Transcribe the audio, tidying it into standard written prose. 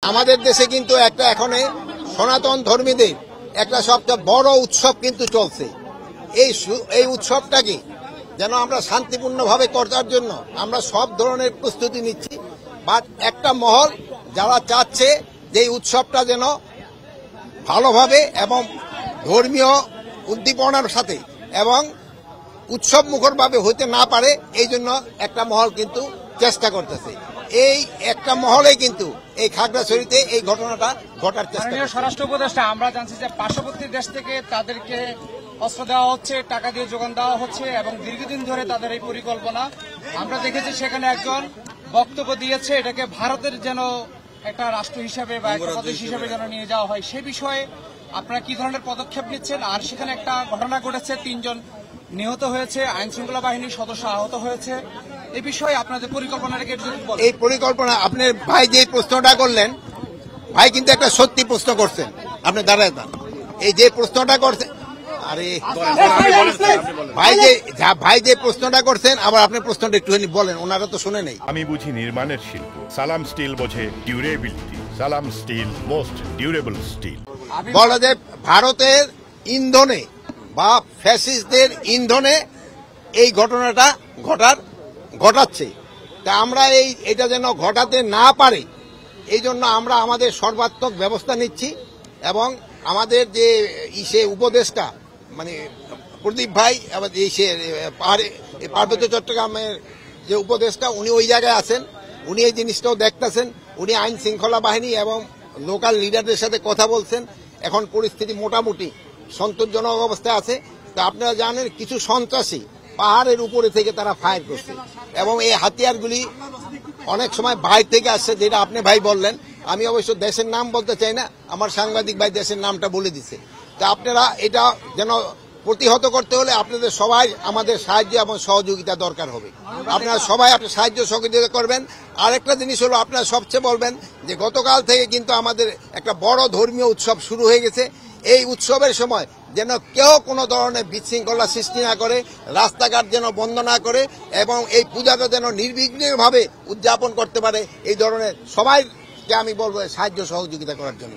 আমাদের দেশে কিন্তু একটা এখন সনাতন ধর্মীদের একটা সবচেয়ে বড় উৎসব কিন্তু চলছে। এই উৎসবটাকে যেন আমরা শান্তিপূর্ণভাবে করার জন্য আমরা সব ধরনের প্রস্তুতি নিচ্ছি। বাট একটা মহল যারা চাচ্ছে যে এই উৎসবটা যেন ভালোভাবে এবং ধর্মীয় উদ্দীপনার সাথে এবং উৎসব মুখরভাবে হতে না পারে, এই জন্য একটা মহল কিন্তু চেষ্টা করতেছে। এই একটা মহলে কিন্তু এই খাগড়াছড়িতে এই ঘটনাটা ঘটার চেষ্টা। স্বরাষ্ট্র উপদেষ্টা, আমরা জানছি যে পার্শ্ববর্তী দেশ থেকে তাদেরকে অস্ত্র দেওয়া হচ্ছে, টাকা দিয়ে যোগান দেওয়া হচ্ছে এবং দীর্ঘদিন ধরে তাদের এই পরিকল্পনা। আমরা দেখেছি সেখানে একজন বক্তব্য দিয়েছে এটাকে ভারতের যেন একটা রাষ্ট্র হিসাবে বা একটা প্রদেশ হিসাবে যেন নিয়ে যাওয়া হয়। সে বিষয়ে আপনারা কি ধরনের পদক্ষেপ নিচ্ছেন? আর সেখানে একটা ঘটনা ঘটেছে, 3 জন নিহত হয়েছে, আইন শৃঙ্খলা বাহিনীর সদস্য আহত হয়েছে। এই বিষয়ে আপনাদের পরিকল্পনাটাকে এই পরিকল্পনা আপনার ভাই যে প্রশ্নটা করলেন, ভাই কিন্তু একটা সত্যি প্রশ্ন করছেন। আপনি দাঁড়ায় যান, এই যে প্রশ্নটা করছেন, আরে ভাই যে প্রশ্নটা করছেন, আবার আপনি প্রশ্নটা একটুখানি বলেন, ওনারা তো শুনে নেই। আমি বুঝি নির্মাণের শিল্প, সালাম স্টিল বোঝে ডিউরেবিলিটি। সালাম স্টিল মোস্ট ডিউরেবল স্টিল। বলা যায় ভারতের ইন্ধনে বা ফ্যাসিস্টদের ইন্ধনে এই ঘটনাটা ঘটাচ্ছে। তা আমরা এটা যেন ঘটাতে না পারে, এই জন্য আমরা আমাদের সর্বাত্মক ব্যবস্থা নিচ্ছি। এবং আমাদের যে উপদেষ্টা মানে প্রদীপ ভাই, আবার পার্বত্য চট্টগ্রামের যে উপদেষ্টা, উনি ওই জায়গায় আছেন, উনি এই জিনিসটাও দেখতেছেন। উনি আইন শৃঙ্খলা বাহিনী এবং লোকাল লিডারদের সাথে কথা বলছেন। এখন পরিস্থিতি মোটামুটি সন্তোষজনক অবস্থায় আছে। তা আপনারা জানেন কিছু সন্ত্রাসী পাহাড়ের উপরে থেকে তারা ফায়ার করছে এবং এই হাতিয়ারগুলি অনেক সময় বাইরে থেকে আসছে, যেটা আপনি ভাই বললেন। আমি অবশ্য দেশের নাম বলতে চাই না, আমার সাংবাদিক ভাই দেশের নামটা বলে দিচ্ছে। তা আপনারা এটা যেন প্রতিহত করতে হলে আপনাদের সবাই আমাদের সাহায্য এবং সহযোগিতা দরকার হবে। আপনারা সবাই আপনার সাহায্য সহযোগিতা করবেন। আরেকটা জিনিস হলো, আপনারা সবচেয়ে বলবেন যে গতকাল থেকে কিন্তু আমাদের একটা বড় ধর্মীয় উৎসব শুরু হয়ে গেছে। এই উৎসবের সময় যেন কেউ কোনো ধরনের বিশৃঙ্খলা সৃষ্টি না করে, রাস্তাঘাট যেন বন্ধ না করে এবং এই পূজাটা যেন নির্বিঘ্নভাবে উদযাপন করতে পারে। এই ধরনের সবাইকে আমি বলবো সাহায্য সহযোগিতা করার জন্য।